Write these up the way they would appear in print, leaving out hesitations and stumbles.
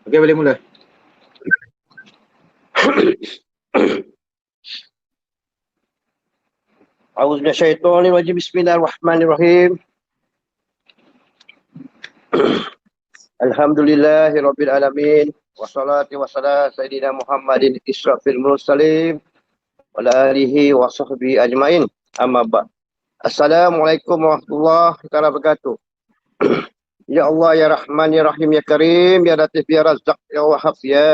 Okey, boleh mula. A'udzu minasyaitonir rajim. Bismillahirrahmanirrahim. Alhamdulillahirabbil alamin. Wassalatu wassalamu sayyidina Muhammadin israfil mursalin wa ala alihi wa sahbihi ajmain. Amma ba'd. Assalamualaikum warahmatullahi wabarakatuh. Ya Allah, ya Rahman, ya Rahim, ya Karim, ya Latif, ya Razzaq, ya Wahhab, ya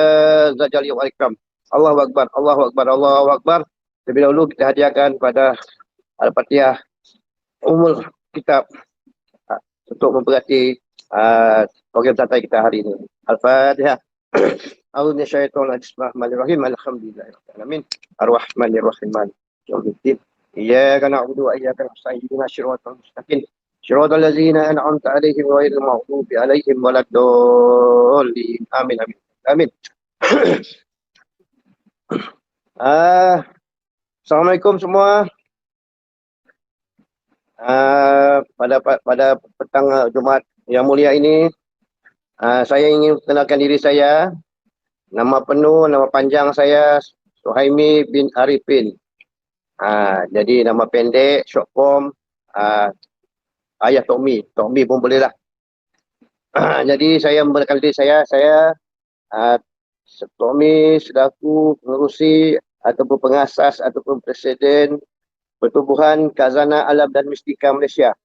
Zajal, ya Ikram. Allahu Akbar, Allahu Akbar, Allahu Akbar. Terlebih dahulu kita hadiahkan pada Al-Fatihah Umul Kitab untuk memberkati program santai kita hari ini. Al-Fatihah. A'udzu minasyaitonir rajim. Bismillahirrahmanirrahim. Alhamdulillahirabbil arrahmanirrahim. Maliki yaumiddin. Iyyaka na'budu wa iyyaka nasta'in. Ihdinas siratal mustaqim. Siratal ladzina an'amta 'alaihim ghairil maghdubi 'alaihim waladdallin. Amin amin. Amin. Assalamualaikum semua. Pada petang Jumaat yang mulia ini, saya ingin kenalkan diri saya. Nama penuh, nama panjang saya Suhaimi bin Arifin. Jadi nama pendek, short form, Ayah Tommy. Tommy pun boleh lah. Jadi saya memperkenalkan diri saya Tommy selaku pengerusi ataupun pengasas ataupun presiden Pertubuhan Khazanah Alam dan Mistika Malaysia.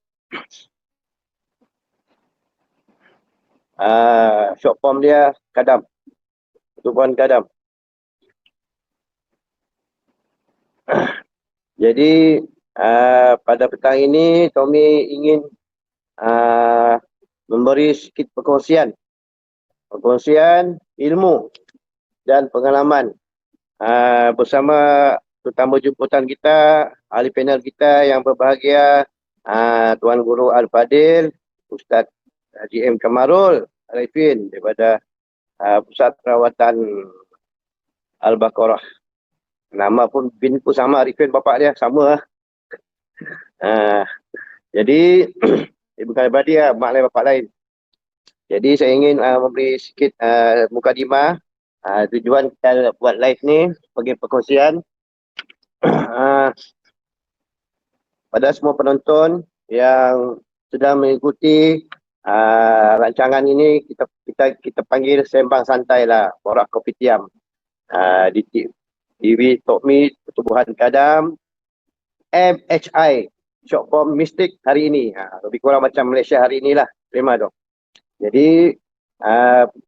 Short form dia Kadam. Pertubuhan Kadam. Jadi pada petang ini Tommy ingin memberi sedikit perkongsian ilmu dan pengalaman bersama tetamu jemputan kita, ahli panel kita yang berbahagia, Tuan Guru Al-Fadil, Ustaz Haji M. Kamarul Arifin daripada Pusat Perawatan Al-Baqarah. Nama pun bin pun sama, Arifin bapak dia sama. Jadi bukan pribadi lah, mak lain bapak lain. Jadi saya ingin memberi sikit mukadimah. Tujuan kita buat live ni sebagai perkongsian pada semua penonton yang sedang mengikuti rancangan ini, kita panggil sembang santai lah, borak kopi tiam, di TV Tommy Pertubuhan Kadam MHI, short form Mistik hari ini. Lebih kurang macam Malaysia hari inilah, terima dong. Jadi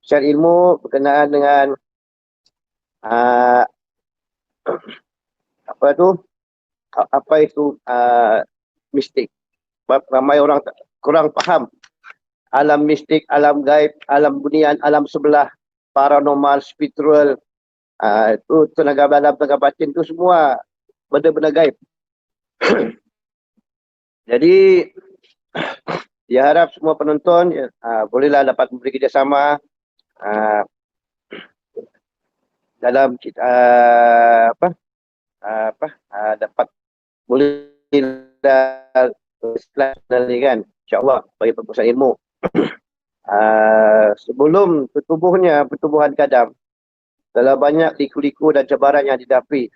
share ilmu berkenaan dengan apa itu mistik. Sebab ramai orang kurang faham alam mistik, alam gaib, alam bunian, alam sebelah, paranormal, spiritual, itu tenaga dalam, tenaga batin, itu semua benda-benda gaib. Jadi diharap semua penonton bolehlah dapat memberi kerjasama dalam dapat bolehlah ni kan, insyaAllah bagi perkongsian ilmu. Sebelum pertubuhan Kadam, telah banyak liku-liku dan cabaran yang didapi.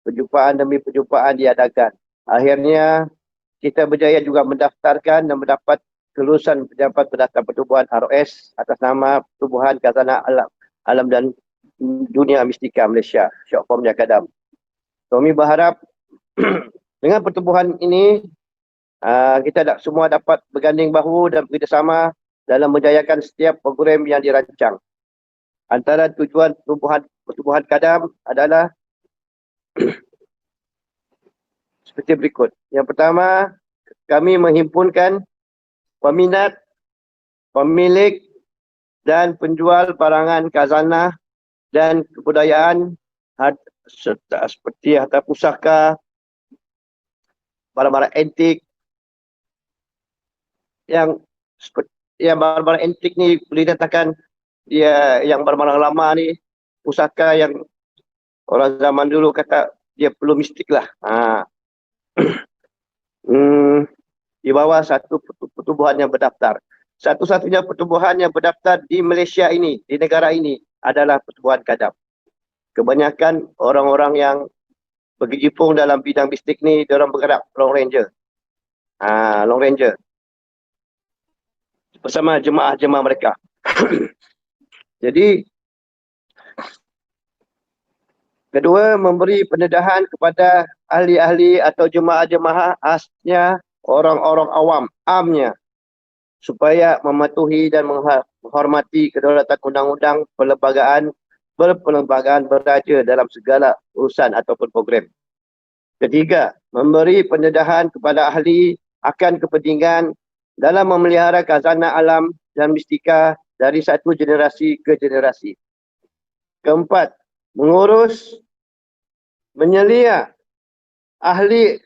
Perjumpaan demi perjumpaan diadakan. Akhirnya kita berjaya juga mendaftarkan dan mendapat kelulusan pejabat pendaftar pertubuhan ROS atas nama Pertubuhan Khazanah Alam dan Dunia Mistika Malaysia, short formnya Kadam. Kami berharap dengan pertubuhan ini kita semua dapat berganding bahu dan bekerjasama dalam menjayakan setiap program yang dirancang. Antara tujuan pertubuhan Kadam adalah seperti berikut. Yang pertama, kami menghimpunkan peminat, pemilik dan penjual barangan khazanah dan kebudayaan seperti harta pusaka, barang-barang antik, yang barang-barang antik ni boleh dikatakan dia yang barang-barang lama ni, pusaka yang orang zaman dulu kata dia perlu mistik lah. Di bawah satu pertubuhan yang berdaftar. satu-satunya pertubuhan yang berdaftar di Malaysia ini, di negara ini adalah Pertubuhan Kadam. Kebanyakan orang-orang yang berkecimpung dalam bidang mistik ni, diorang bergerak Long Ranger. Long Ranger. Bersama jemaah-jemaah mereka. Jadi, kedua, memberi pendedahan kepada ahli-ahli atau jemaah-jemaah asnya orang-orang awam, amnya, supaya mematuhi dan menghormati kedaulatan undang-undang perlembagaan beraja dalam segala urusan ataupun program. Ketiga, memberi pendedahan kepada ahli akan kepentingan dalam memelihara khazanah alam dan mistika dari satu generasi ke generasi. Keempat, mengurus, menyelia ahli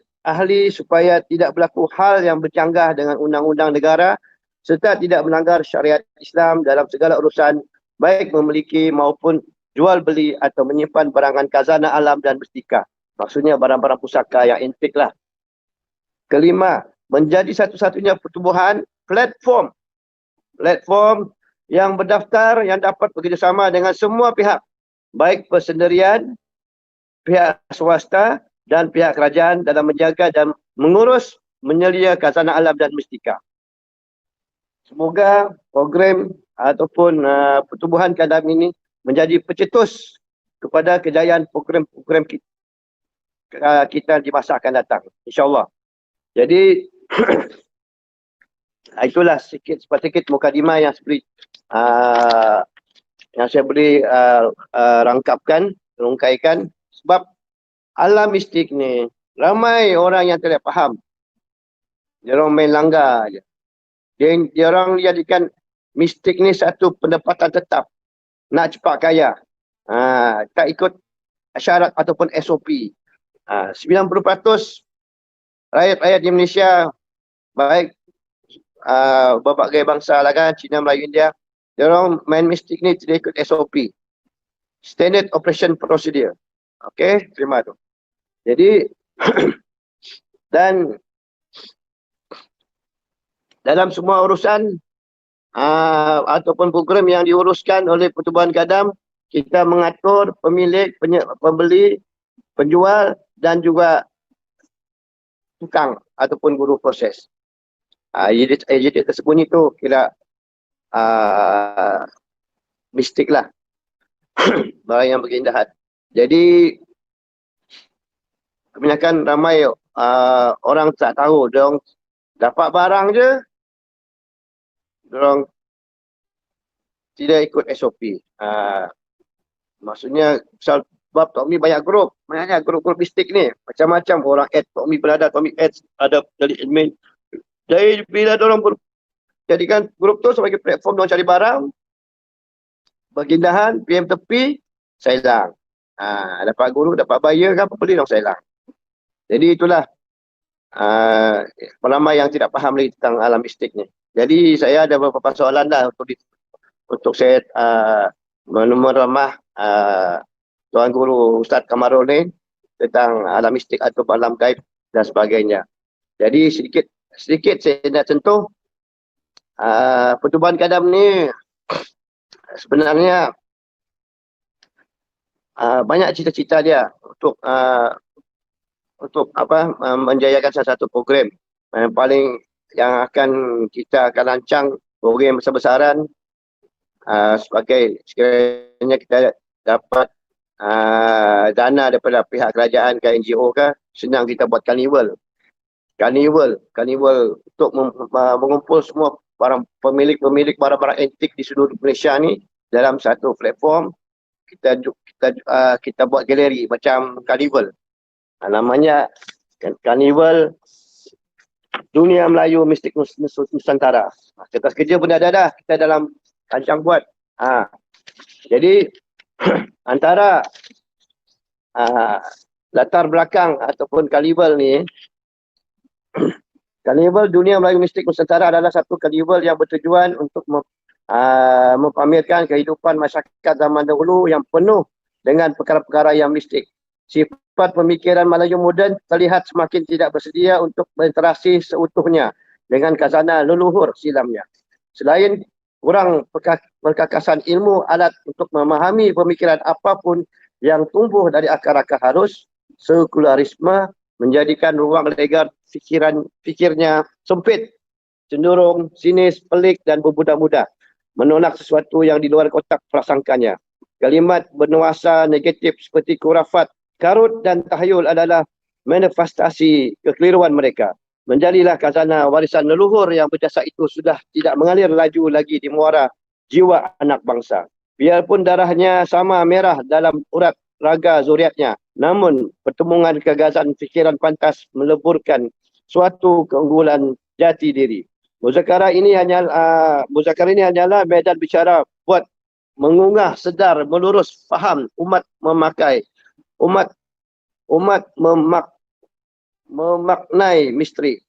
supaya tidak berlaku hal yang bercanggah dengan undang-undang negara serta tidak melanggar syariat Islam dalam segala urusan, baik memiliki maupun jual beli atau menyimpan barangan khazanah alam dan mistika. Maksudnya barang-barang pusaka yang antik lah. Kelima, menjadi satu-satunya pertubuhan platform yang berdaftar yang dapat bekerjasama dengan semua pihak, baik persendirian, pihak swasta dan pihak kerajaan dalam menjaga dan mengurus menyelia khazanah alam dan mistika. Semoga program ataupun pertubuhan Kadam ini menjadi pencetus kepada kejayaan program kita di masa akan datang, insya-Allah. Jadi itulah sedikit mukadimah yang saya beri rungkaikan. Sebab alam mistik ni ramai orang yang tidak faham. Dia orang main langgar je. Dia orang jadikan mistik ni satu pendapatan tetap. Nak cepat kaya. Tak ikut syarat ataupun SOP. 90% rakyat-rakyat di Malaysia, baik berbagai bangsa lah kan, Cina, Melayu, India, dia orang main mistik ni tidak ikut SOP. Standard Operation Procedure. Okey, terima tu. Jadi, dan dalam semua urusan ataupun program yang diuruskan oleh Pertubuhan Kadam, kita mengatur pemilik, pembeli, penjual dan juga tukang ataupun guru proses. Jadi tersembunyi tu kira mistik lah. Barang yang berkeindahan. Jadi kebanyakan ramai orang tak tahu. Dia dapat barang je, dia tidak ikut SOP. Maksudnya sebab Tok Mi banyak grup. Banyaknya grup-grup mistik ni. Macam-macam orang add Tok Mi berada, Tok Mi add ada dari admin. Jadi bila orang jadikan grup tu sebagai platform dia cari barang, berkeindahan, PM tepi, saya hilang. Dapat guru, dapat buyer kan, pembeli dong saya hilang. Jadi itulah ramai yang tidak faham lagi tentang alam mistik ni. Jadi saya ada beberapa soalan dah untuk saya menemui Tuan Guru Ustaz Kamarul ni tentang alam mistik atau alam gaib dan sebagainya. Jadi sedikit saya nak sentuh Pertubuhan Kadam ni sebenarnya banyak cita-cita dia untuk menjayakan salah satu program yang paling kita akan rancang program besar-besaran sekiranya kita dapat dana daripada pihak kerajaan ke NGO ke, senang kita buat carnival untuk mengumpul semua pemilik barang-barang antik di seluruh Malaysia ni dalam satu platform. Kita buat galeri macam carnival. Namanya Carnival Dunia Melayu Mistik Nusantara. Kertas kerja pun dah kita dalam rancang buat. Jadi antara latar belakang ataupun carnival ni, Carnival Dunia Melayu Mistik Nusantara adalah satu carnival yang bertujuan untuk mempamerkan kehidupan masyarakat zaman dahulu yang penuh dengan perkara-perkara yang mistik. Sifat pemikiran Melayu moden terlihat semakin tidak bersedia untuk berinteraksi seutuhnya dengan khazanah leluhur silamnya. Selain kurang perkakasan ilmu alat untuk memahami pemikiran apapun yang tumbuh dari akar-akar harus, sekularisme menjadikan ruang legar fikirnya sempit, cenderung sinis, pelik dan bermudah-mudah, menolak sesuatu yang di luar kotak prasangkanya. Kalimat bernuansa negatif seperti kurafat, karut dan tahayul adalah manifestasi kekeliruan mereka. Menjadilah khazanah warisan leluhur yang berjasa itu sudah tidak mengalir laju lagi di muara jiwa anak bangsa. Biarpun darahnya sama merah dalam urat raga zuriatnya, namun pertemuan kegagasan fikiran pantas meleburkan suatu keunggulan jati diri. Muzakarah ini hanyalah medan bicara buat mengunggah sedar melurus faham umat memaknai misteri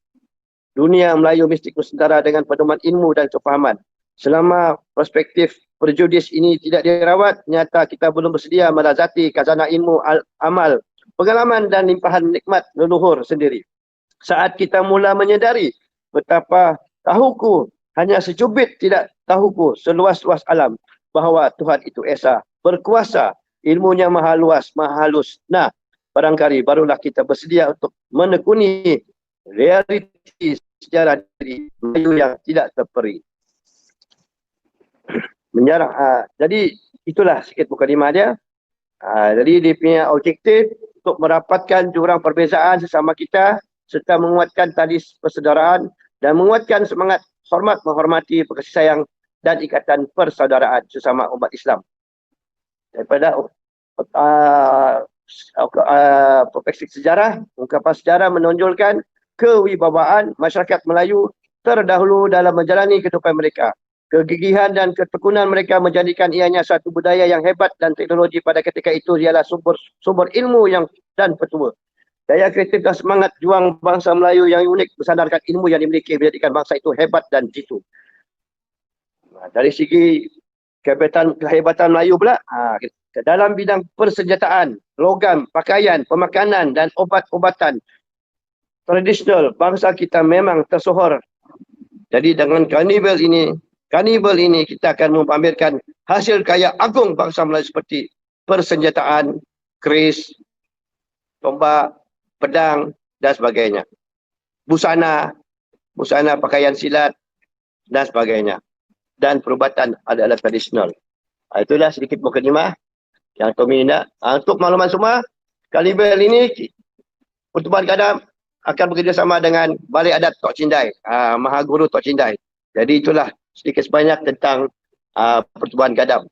dunia Melayu mistik Nusantara dengan pedoman ilmu dan kefahaman. Selama perspektif prejudis ini tidak dirawat, nyata kita belum bersedia melazati khazanah ilmu, amal, pengalaman dan limpahan nikmat leluhur sendiri. Saat kita mula menyedari betapa tahuku hanya secubit, tidak tahuku seluas-luas alam, bahawa Tuhan itu Esa, berkuasa, ilmunya maha luas, maha halus. Nah, barangkali barulah kita bersedia untuk menekuni realiti sejarah diri Melayu yang tidak terperi. Jadi itulah sikit mukadimah dia. Jadi dia punya objektif untuk merapatkan jurang perbezaan sesama kita serta menguatkan tali persaudaraan dan menguatkan semangat hormat menghormati, kasih sayang dan ikatan persaudaraan sesama umat Islam. Daripada perspektif sejarah, ungkapan sejarah menonjolkan kewibawaan masyarakat Melayu terdahulu dalam menjalani kehidupan mereka. Kegigihan dan ketekunan mereka menjadikan ianya satu budaya yang hebat dan teknologi pada ketika itu ialah sumber ilmu dan petua. Daya kreatif dan semangat juang bangsa Melayu yang unik bersandarkan ilmu yang dimiliki menjadikan bangsa itu hebat dan jitu. Dari segi kehebatan Melayu pula, dalam bidang persenjataan, logam, pakaian, pemakanan dan obat-obatan tradisional, bangsa kita memang tersohor. Jadi dengan karnival ini kita akan memamerkan hasil karya agung bangsa Melayu seperti persenjataan, keris, tombak, pedang dan sebagainya. Busana pakaian silat dan sebagainya. Dan perubatan adalah tradisional. Itulah sedikit mukadimah yang kami nak. Untuk makluman semua, karnival ini Pertubuhan Gadam akan bekerjasama dengan Balai Adat Tok Cindai, Maha Guru Tok Cindai. Jadi itulah sedikit sebanyak tentang Pertubuhan Gadam.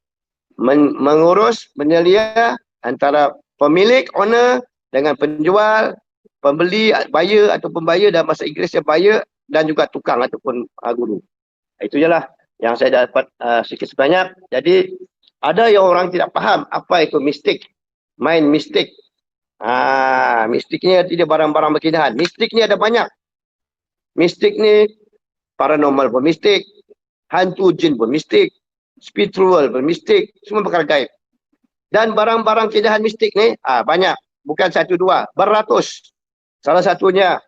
Mengurus, menyelia antara pemilik, owner dengan penjual, pembeli, buyer atau pembayar dalam bahasa Inggerisnya buyer dan juga tukang ataupun guru. Itu je lah yang saya dapat sedikit sebanyak. Jadi ada yang orang tidak faham apa itu mistik, main mistik. Mistik ni tidak barang-barang berkinahan. Mistik ni ada banyak. Mistik ni paranormal pun mistik, hantu jin pun mistik, spiritual pun mistik, semua perkara gaib. Dan barang-barang keindahan mistik ni banyak, bukan satu dua, beratus. Salah satunya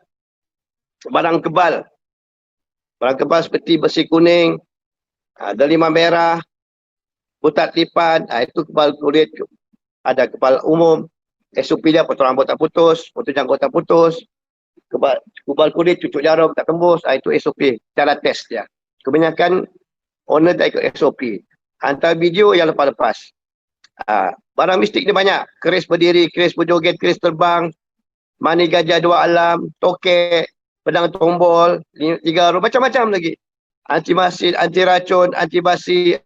barang kebal. Barang kebal seperti besi kuning, delima merah, butat lipan, itu kebal kulit. Ada kebal umum, SOP dia potong rambut tak putus, potong janggut tak putus, kebal kulit cucuk jarum tak tembus, itu SOP, cara test dia. Kebanyakan owner tak ikut SOP. Hantar video yang lepas-lepas. Barang mistik ni banyak, keris berdiri, keris berjoget, keris terbang, mani gajah dua alam, tokek, pedang tombol, 3 roh, macam-macam lagi. Anti masin, anti racun, anti basi,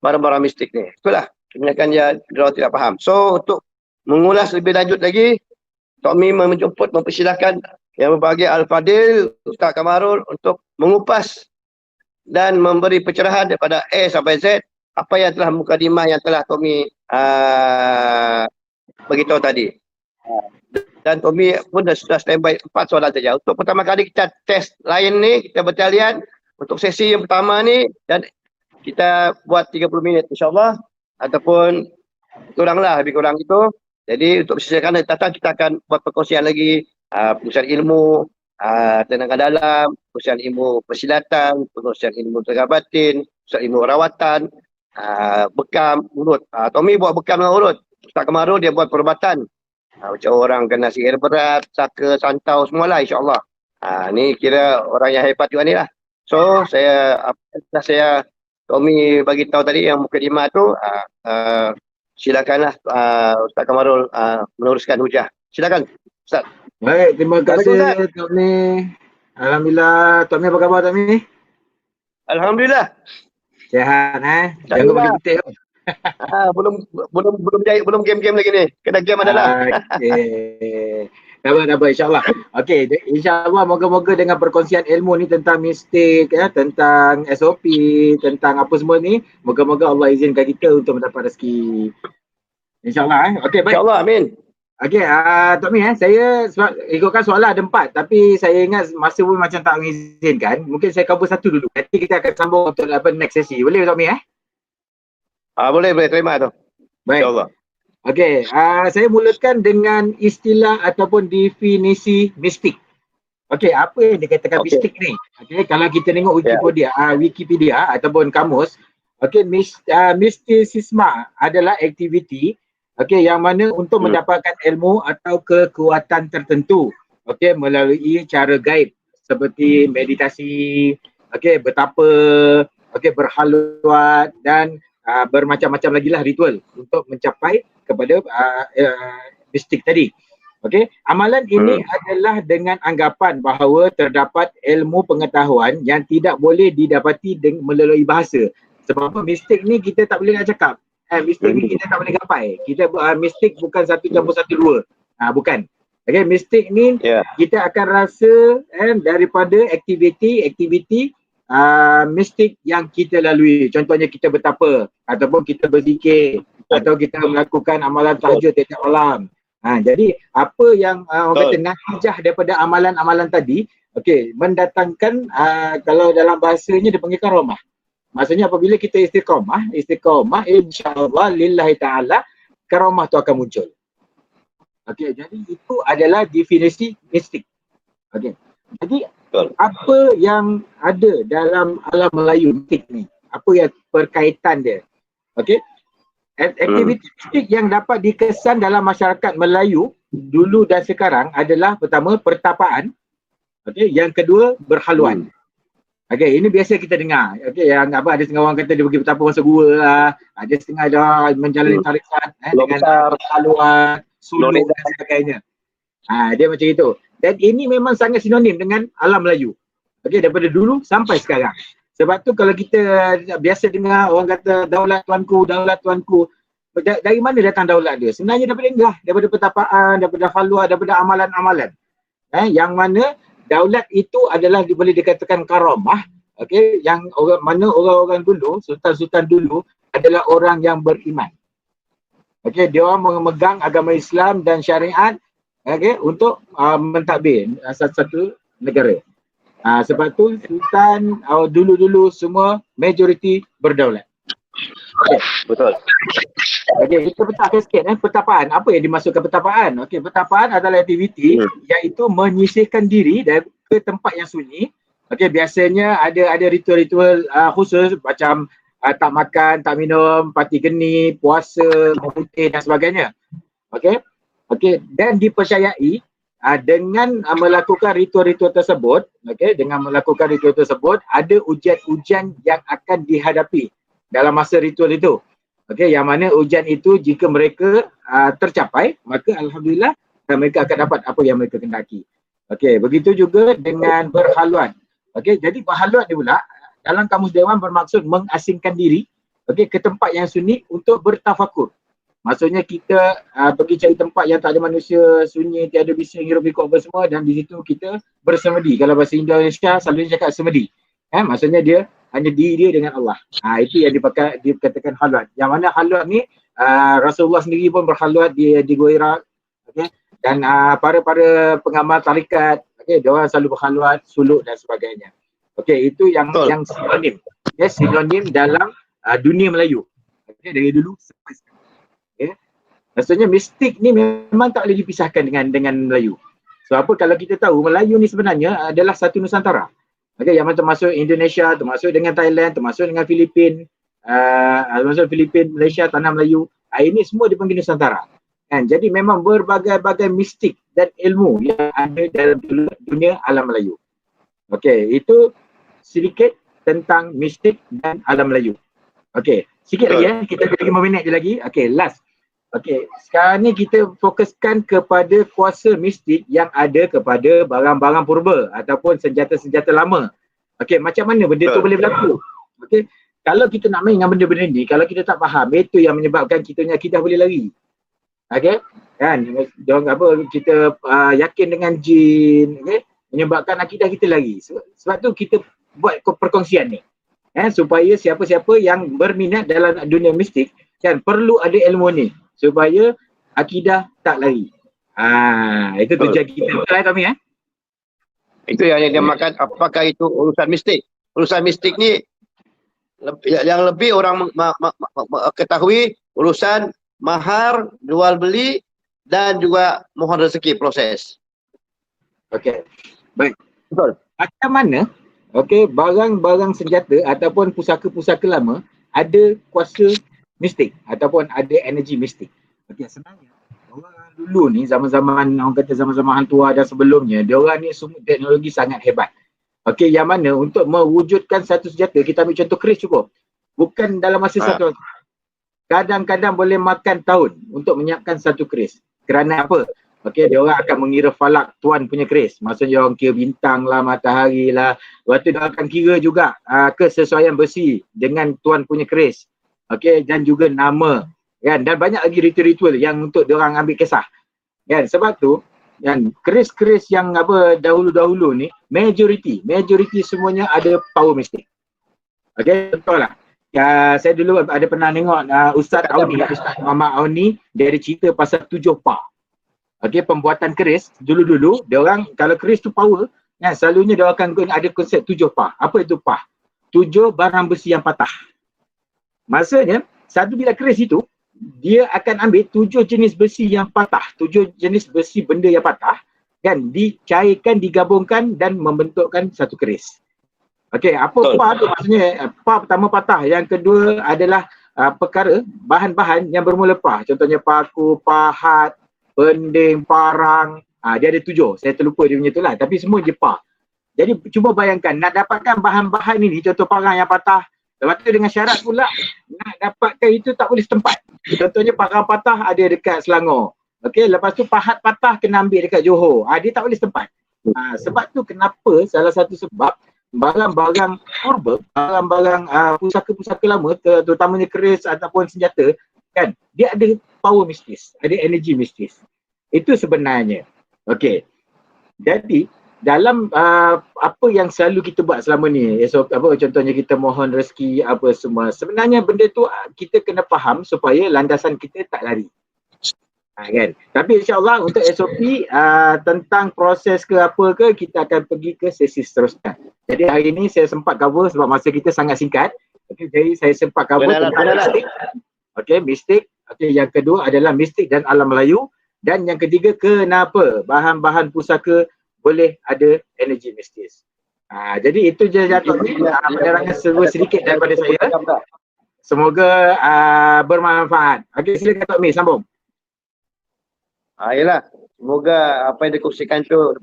barang-barang mistik ni. Itulah kebanyakan dia tidak faham. So untuk mengulas lebih lanjut lagi, Tok Mi mempersilakan yang berbahagia Al-Fadil, Ustaz Kamarul untuk mengupas dan memberi pencerahan daripada A sampai Z apa yang telah mukadimah yang telah Tok Mi beritahu tadi. Dan Tok Mi pun sudah standby 4 soalan saja. Untuk pertama kali kita test lain ni, kita bertalian untuk sesi yang pertama ni dan kita buat 30 minit insyaAllah ataupun kuranglah, lebih kurang itu. Jadi untuk sesiakan datang kita akan buat perkongsian lagi, pengusian ilmu, tenaga dalam, penerusan ilmu persilatan, penerusan ilmu tenaga batin, penerusan ilmu rawatan, bekam, urut. Tommy buat bekam dengan urut. Ustaz Kamarul dia buat perubatan. Macam orang kena sihir berat, saka, santau, semualah insyaAllah. Ni kira orang yang hebat juga ni lah. So, Tommy bagi tahu tadi yang mukadimah tu, silakanlah Ustaz Kamarul meneruskan hujah. Silakan, Ustaz. Baik, terima kasih Tommy. Alhamdulillah. Tommy apa khabar Tommy? Alhamdulillah. Sihat Jangan bagi betul. belum game-game lagi ni. Kena game adalah. Okey. Dapat insya-Allah. Okey, insya-Allah moga-moga dengan perkongsian ilmu ni tentang mistik tentang SOP, tentang apa semua ni, moga-moga Allah izinkan kita untuk mendapat rezeki. Insya-Allah Okey, baik. Insya-Allah, amin. Okey, Tommy saya ikutkan soalan ada 4 tapi saya ingat masa pun macam tak mengizinkan. Mungkin saya cover satu dulu. Nanti kita akan sambung untuk next sesi. Boleh Tommy Boleh terima tu. Baik. InsyaAllah. Okey, saya mulakan dengan istilah ataupun definisi mistik. Okey, apa yang dikatakan mistik ni? Okey, kalau kita tengok Wikipedia ataupun kamus, okey, mistisisme adalah aktiviti yang mana untuk mendapatkan ilmu atau kekuatan tertentu, melalui cara gaib seperti meditasi, bertapa, berhalwat dan bermacam-macam lagi lah ritual untuk mencapai kepada mistik tadi. Amalan ini adalah dengan anggapan bahawa terdapat ilmu pengetahuan yang tidak boleh didapati melalui bahasa. Sebab apa, mistik ni kita tak boleh nak cakap. Mistik ni kita tak boleh gapai. Kita mistik bukan 1+1=2. Bukan. Mistik ni kita akan rasa daripada aktiviti mistik yang kita lalui. Contohnya kita bertapa ataupun kita berzikir atau kita melakukan amalan tahajud tiap malam. Jadi apa yang orang kata natijah daripada amalan-amalan tadi, mendatangkan kalau dalam bahasanya dia panggil karamah. Maksudnya apabila kita istiqamah insya-Allah lillahi ta'ala, karamah tu akan muncul. Jadi itu adalah definisi mistik. Jadi apa yang ada dalam alam Melayu mistik ni? Apa yang berkaitan dia? Aktiviti mistik yang dapat dikesan dalam masyarakat Melayu dulu dan sekarang adalah pertama pertapaan, yang kedua berhaluan. Ini biasa kita dengar. Yang ada setengah orang kata dia pergi bertapa masuk gua lah, ada setengah dah menjalani tarikat dengan berhaluan, suluk dan sebagainya. Dia macam itu. Dan ini memang sangat sinonim dengan alam Melayu. Daripada dulu sampai sekarang. Sebab tu kalau kita biasa dengar orang kata daulat tuanku. Dari mana datang daulat dia? Sebenarnya daripada pertapaan, daripada halwa, daripada amalan-amalan. Yang mana daulat itu adalah boleh dikatakan karamah. Yang orang-orang dulu, sultan-sultan dulu adalah orang yang beriman. Dia orang memegang agama Islam dan syariat untuk mentadbir satu negara. Sebab tu sultan dulu-dulu semua majoriti berdaulat. Betul. Kita petapkan sikit pertapaan. Apa yang dimaksudkan pertapaan? Pertapaan adalah aktiviti iaitu menyisihkan diri dari ke tempat yang sunyi. Biasanya ada ritual-ritual khusus macam tak makan, tak minum, parti geni, puasa, memutih dan sebagainya. Dan dipercayai dengan melakukan ritual-ritual tersebut, ada ujian-ujian yang akan dihadapi dalam masa ritual itu. Yang mana ujian itu jika mereka tercapai, maka alhamdulillah mereka akan dapat apa yang mereka kendaki. Begitu juga dengan berhaluan. Jadi berhaluan ni pula dalam kamus dewan bermaksud mengasingkan diri ke tempat yang sunyi untuk bertafakur. Maksudnya kita pergi cari tempat yang tak ada manusia, sunyi, tiada bising, hirup pikuk apa semua, dan di situ kita bersemedi. Kalau bahasa Indonesia selalunya cakap semedi. Maksudnya dia hanya diri dia dengan Allah. Itu yang dikatakan halwat. Yang mana halwat ni Rasulullah sendiri pun berhalwat di Gua Hira. Dan para pengamal tarikat, dia orang selalu berhalwat, suluk dan sebagainya. Itu yang sinonim. Sinonim dalam dunia Melayu. Dari dulu sampai sekarang. Maksudnya mistik ni memang tak boleh dipisahkan dengan Melayu. Sebab apa, kalau kita tahu Melayu ni sebenarnya adalah satu Nusantara. Okay, yang termasuk Indonesia, termasuk dengan Thailand, termasuk dengan Filipin, termasuk Filipin, Malaysia, Tanah Melayu. Ini semua dipanggil Nusantara. Kan? Jadi memang berbagai-bagai mistik dan ilmu yang ada dalam dunia alam Melayu. Okey, itu sedikit tentang mistik dan alam Melayu. Okey, sikit lagi kita ada 5 minit je lagi. Okey, last. Okey, sekarang ni kita fokuskan kepada kuasa mistik yang ada kepada barang-barang purba ataupun senjata-senjata lama. Okey, macam mana benda tu boleh berlaku? Okey, kalau kita nak main dengan benda-benda ni, kalau kita tak faham, itu yang menyebabkan kita punya akidah boleh lari. Okey, kan? Kita yakin dengan jin, okey, menyebabkan akidah kita lari. Sebab tu kita buat perkongsian ni. Supaya siapa-siapa yang berminat dalam dunia mistik kan perlu ada ilmu ni supaya akidah tak lari. Itu tujuan kita. Betul lah Tommy Itu yang dinamakan apakah itu urusan mistik. Urusan mistik ni yang lebih orang ketahui urusan mahar, jual beli dan juga mohon rezeki proses. Okey. Baik. Betul. Macam mana barang-barang senjata ataupun pusaka-pusaka lama ada kuasa mistik ataupun ada energi mistik. Okey, sebenarnya orang dulu ni zaman-zaman orang kata zaman-zaman Hang Tuah dan sebelumnya, dia orang ni semua teknologi sangat hebat. Okey, yang mana untuk mewujudkan satu senjata, kita ambil contoh keris cukup. Bukan dalam masa satu. Kadang-kadang boleh makan tahun untuk menyiapkan satu keris. Kerana apa? Okey, dia orang akan mengira falak tuan punya keris. Maksudnya dia orang kira bintang lah, matahari lah. Lepas tu dia akan kira juga kesesuaian besi dengan tuan punya keris. Okey, dan juga nama, kan, dan banyak lagi ritual-ritual yang untuk dia orang ambil kisah, kan. Sebab tu kan keris-keris yang dahulu-dahulu ni majority semuanya ada power mistik. Okey, betul lah. Saya dulu ada pernah tengok Ustaz Muhammad Auni, dia ada cerita pasal 7 pa. Okey, pembuatan keris dulu-dulu dia orang kalau keris tu power kan, selalunya dia akan ada konsep 7 pa. Apa itu pa? 7 barang besi yang patah. Maksudnya, satu bilah keris itu, dia akan ambil 7 jenis besi yang patah, 7 jenis besi benda yang patah, kan, dicairkan, digabungkan dan membentukkan satu keris. Okey, apa pa tu? Maksudnya, pa pertama patah, yang kedua adalah perkara, bahan-bahan yang bermula pa. Contohnya paku, pahat, pending, parang, dia ada 7, saya terlupa dia punya tu lah, tapi semua je pa. Jadi, cuba bayangkan, nak dapatkan bahan-bahan ini, contoh parang yang patah, lepas tu dengan syarat pula nak dapatkan itu tak boleh setempat. Contohnya parang patah ada dekat Selangor. Okey, lepas tu pahat patah kena ambil dekat Johor. Dia tak boleh setempat. Sebab tu kenapa salah satu sebab barang-barang purba, barang-barang pusaka-pusaka lama, terutamanya keris ataupun senjata, kan, dia ada power mistis, ada energi mistis. Itu sebenarnya. Okey. Jadi dalam apa yang selalu kita buat selama ni, contohnya kita mohon rezeki apa semua, sebenarnya benda tu kita kena faham supaya landasan kita tak lari, kan. Tapi insyaAllah untuk SOP tentang proses ke apa ke, kita akan pergi ke sesi seterusnya. Jadi hari ni saya sempat cover sebab masa kita sangat singkat. Okay, jadi saya sempat cover tentang mistik. Okey, mistik. Okey, yang kedua adalah mistik dan alam Melayu, dan yang ketiga kenapa bahan-bahan pusaka boleh ada energi mistis. Jadi itu je Datuk ni penerangan sedikit daripada saya. Semoga bermanfaat. Okey, silakan Datuk Mi sambung. Yalah, semoga apa yang dikongsikan tu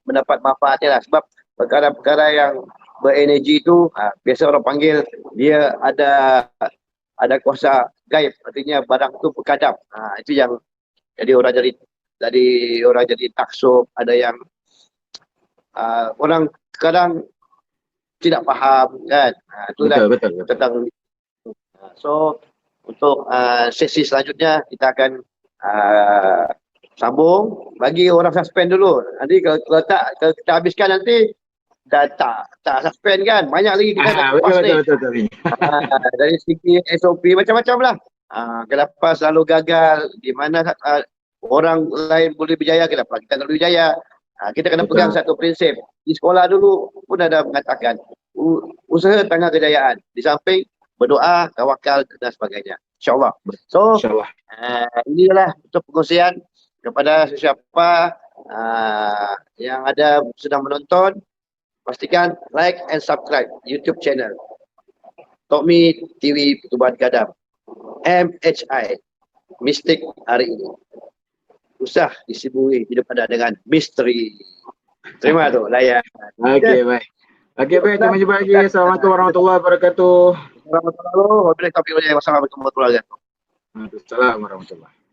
mendapat manfaatnya lah. Sebab perkara-perkara yang berenergi tu biasa orang panggil dia ada kuasa gaib, artinya barang tu berkadap. Itu yang jadi orang jadi taksub, ada yang orang kadang tidak faham, kan. Itulah Betul. tentang so untuk sesi selanjutnya kita akan sambung, bagi orang suspend dulu. Nanti kalau kita habiskan nanti dah tak suspend kan, banyak lagi kita nak kupas ni. Betul. Dari segi SOP macam-macam lah. Kenapa selalu gagal, di mana orang lain boleh berjaya, kenapa kita tak boleh berjaya. Kita kena pegang satu prinsip. Di sekolah dulu pun ada mengatakan usaha tangga kejayaan, di samping berdoa, tawakal dan sebagainya. InsyaAllah. So, inilah untuk pengkongsian kepada sesiapa Yang ada sedang menonton, pastikan like and subscribe YouTube channel Tokmi TV Pertubuhan Gadam MHI Mistik hari ini. Usah disibui hidup anda dengan misteri. Terima tu layan. Okey, baik. Okey, baik. Sampai jumpa lagi. Assalamualaikum warahmatullahi wabarakatuh. Assalamualaikum warahmatullahi wabarakatuh. Waalaikumsalam warahmatullahi wabarakatuh.